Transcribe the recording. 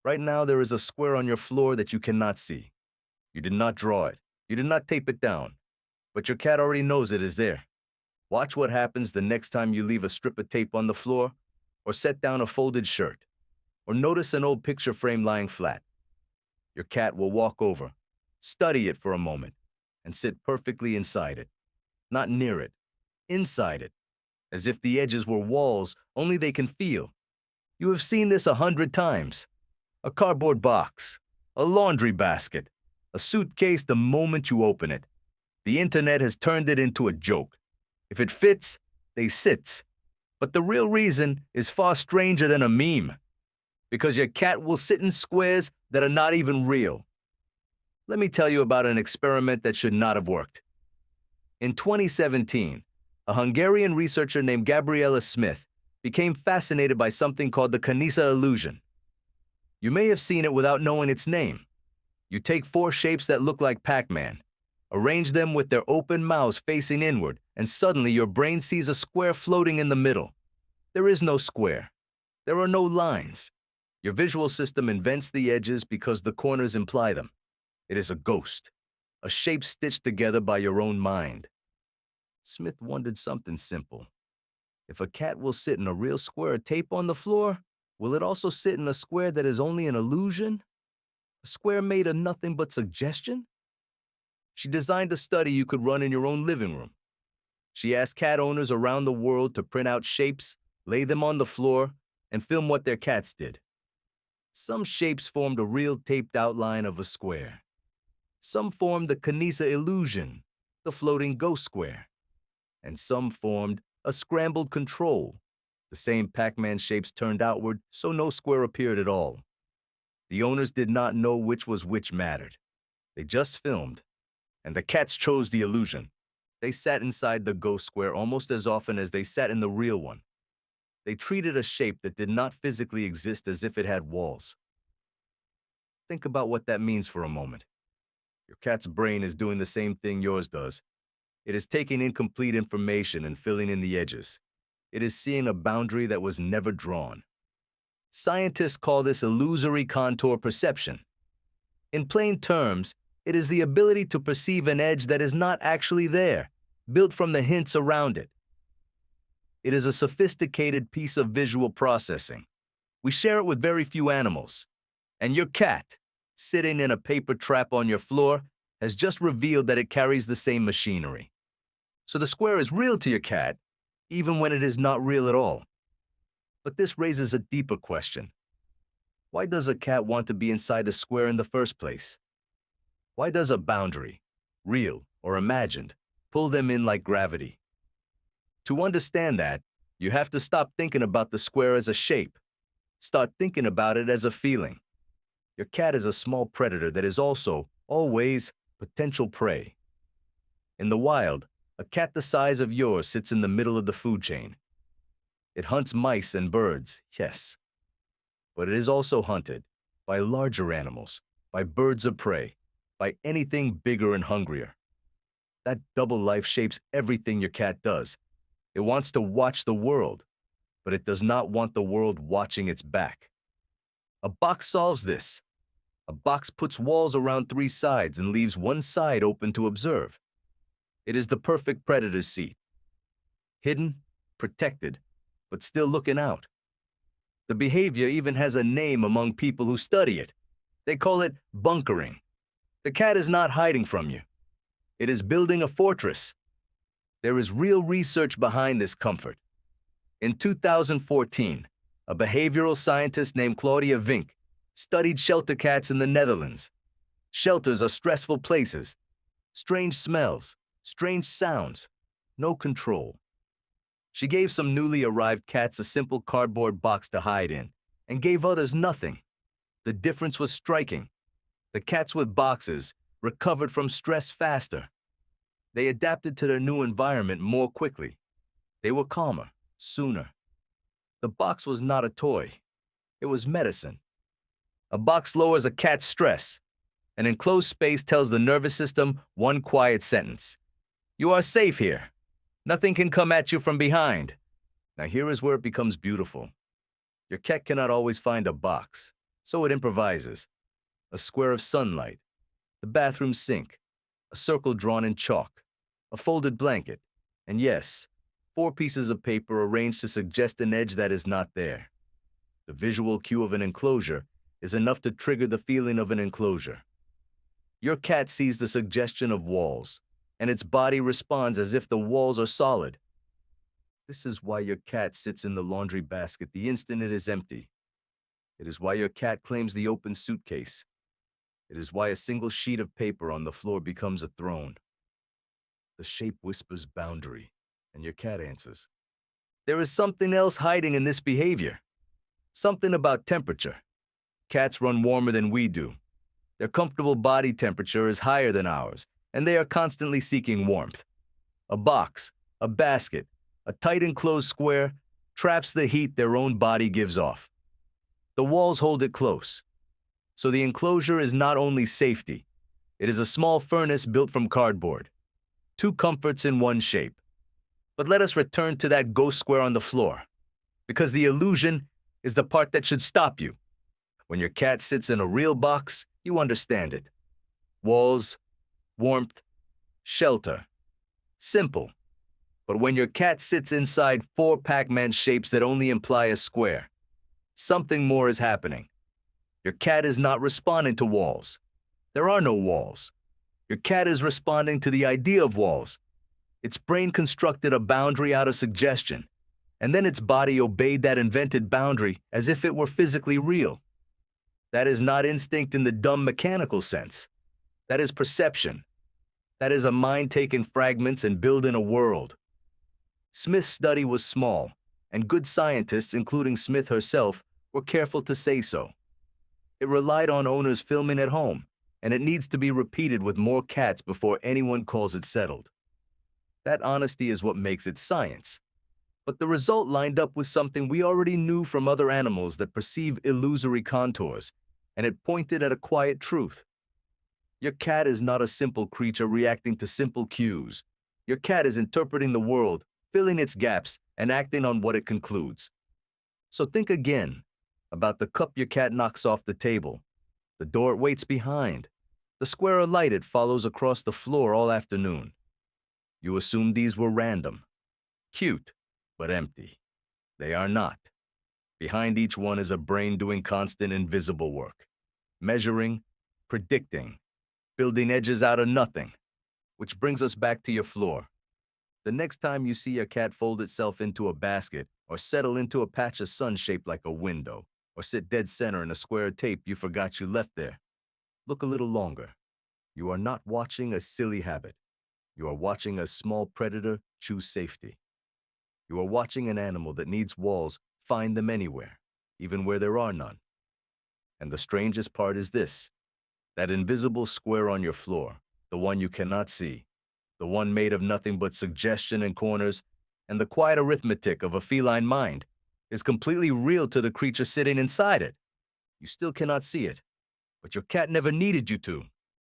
Right now, there is a square on your floor that you cannot see. You did not draw it. You did not tape it down. But your cat already knows it is there. Watch what happens the next time you leave a strip of tape on the floor, or set down a folded shirt, or notice an old picture frame lying flat. Your cat will walk over, study it for a moment, and sit perfectly inside it. Not near it, inside it, as if the edges were walls only they can feel. You have seen this 100 times. A cardboard box, a laundry basket, a suitcase the moment you open it. The internet has turned it into a joke. If it fits, they sits. But the real reason is far stranger than a meme. Because your cat will sit in squares that are not even real. Let me tell you about an experiment that should not have worked. In 2017, a Hungarian researcher named Gabriella Smith became fascinated by something called the Kanisa illusion. You may have seen it without knowing its name. You take four shapes that look like Pac-Man, arrange them with their open mouths facing inward, and suddenly your brain sees a square floating in the middle. There is no square. There are no lines. Your visual system invents the edges because the corners imply them. It is a ghost, a shape stitched together by your own mind. Smith wondered something simple. If a cat will sit in a real square of tape on the floor, will it also sit in a square that is only an illusion? A square made of nothing but suggestion? She designed a study you could run in your own living room. She asked cat owners around the world to print out shapes, lay them on the floor, and film what their cats did. Some shapes formed a real taped outline of a square. Some formed the Kanisa illusion, the floating ghost square. And some formed a scrambled control. The same Pac-Man shapes turned outward, so no square appeared at all. The owners did not know which was which mattered. They just filmed, and the cats chose the illusion. They sat inside the ghost square almost as often as they sat in the real one. They treated a shape that did not physically exist as if it had walls. Think about what that means for a moment. Your cat's brain is doing the same thing yours does. It is taking incomplete information and filling in the edges. It is seeing a boundary that was never drawn. Scientists call this illusory contour perception. In plain terms, it is the ability to perceive an edge that is not actually there, built from the hints around it. It is a sophisticated piece of visual processing. We share it with very few animals. And your cat, sitting in a paper trap on your floor, has just revealed that it carries the same machinery. So the square is real to your cat, even when it is not real at all. But this raises a deeper question. Why does a cat want to be inside a square in the first place? Why does a boundary, real or imagined, pull them in like gravity? To understand that, you have to stop thinking about the square as a shape. Start thinking about it as a feeling. Your cat is a small predator that is also, always, potential prey. In the wild, a cat the size of yours sits in the middle of the food chain. It hunts mice and birds, yes. But it is also hunted by larger animals, by birds of prey, by anything bigger and hungrier. That double life shapes everything your cat does. It wants to watch the world, but it does not want the world watching its back. A box solves this. A box puts walls around three sides and leaves one side open to observe. It is the perfect predator's seat. Hidden, protected, but still looking out. The behavior even has a name among people who study it. They call it bunkering. The cat is not hiding from you. It is building a fortress. There is real research behind this comfort. In 2014, a behavioral scientist named Claudia Vink studied shelter cats in the Netherlands. Shelters are stressful places. Strange smells, strange sounds, no control. She gave some newly arrived cats a simple cardboard box to hide in, and gave others nothing. The difference was striking. The cats with boxes recovered from stress faster. They adapted to their new environment more quickly. They were calmer, sooner. The box was not a toy. It was medicine. A box lowers a cat's stress. An enclosed space tells the nervous system one quiet sentence. You are safe here. Nothing can come at you from behind. Now here is where it becomes beautiful. Your cat cannot always find a box. So it improvises. A square of sunlight, the bathroom sink, a circle drawn in chalk, a folded blanket, and yes, 4 pieces of paper arranged to suggest an edge that is not there. The visual cue of an enclosure is enough to trigger the feeling of an enclosure. Your cat sees the suggestion of walls, and its body responds as if the walls are solid. This is why your cat sits in the laundry basket the instant it is empty. It is why your cat claims the open suitcase. It is why a single sheet of paper on the floor becomes a throne. The shape whispers boundary, and your cat answers. There is something else hiding in this behavior. Something about temperature. Cats run warmer than we do. Their comfortable body temperature is higher than ours, and they are constantly seeking warmth. A box, a basket, a tight enclosed square traps the heat their own body gives off. The walls hold it close. So the enclosure is not only safety, it is a small furnace built from cardboard. 2 comforts in one shape. But let us return to that ghost square on the floor, because the illusion is the part that should stop you. When your cat sits in a real box, you understand it. Walls, warmth, shelter. Simple. But when your cat sits inside 4 Pac-Man shapes that only imply a square, something more is happening. Your cat is not responding to walls. There are no walls. Your cat is responding to the idea of walls. Its brain constructed a boundary out of suggestion, and then its body obeyed that invented boundary as if it were physically real. That is not instinct in the dumb mechanical sense. That is perception. That is a mind taking fragments and building a world. Smith's study was small, and good scientists, including Smith herself, were careful to say so. It relied on owners filming at home, and it needs to be repeated with more cats before anyone calls it settled. That honesty is what makes it science. But the result lined up with something we already knew from other animals that perceive illusory contours, and it pointed at a quiet truth. Your cat is not a simple creature reacting to simple cues. Your cat is interpreting the world, filling its gaps, and acting on what it concludes. So think again about the cup your cat knocks off the table, the door it waits behind, the square of light it follows across the floor all afternoon. You assume these were random, cute, but empty. They are not. Behind each one is a brain doing constant invisible work, measuring, predicting, building edges out of nothing. Which brings us back to your floor. The next time you see your cat fold itself into a basket or settle into a patch of sun shaped like a window, or sit dead center in a square of tape you forgot you left there, look a little longer. You are not watching a silly habit. You are watching a small predator choose safety. You are watching an animal that needs walls find them anywhere, even where there are none. And the strangest part is this: that invisible square on your floor, the one you cannot see, the one made of nothing but suggestion and corners, and the quiet arithmetic of a feline mind, is completely real to the creature sitting inside it. You still cannot see it, but your cat never needed you to.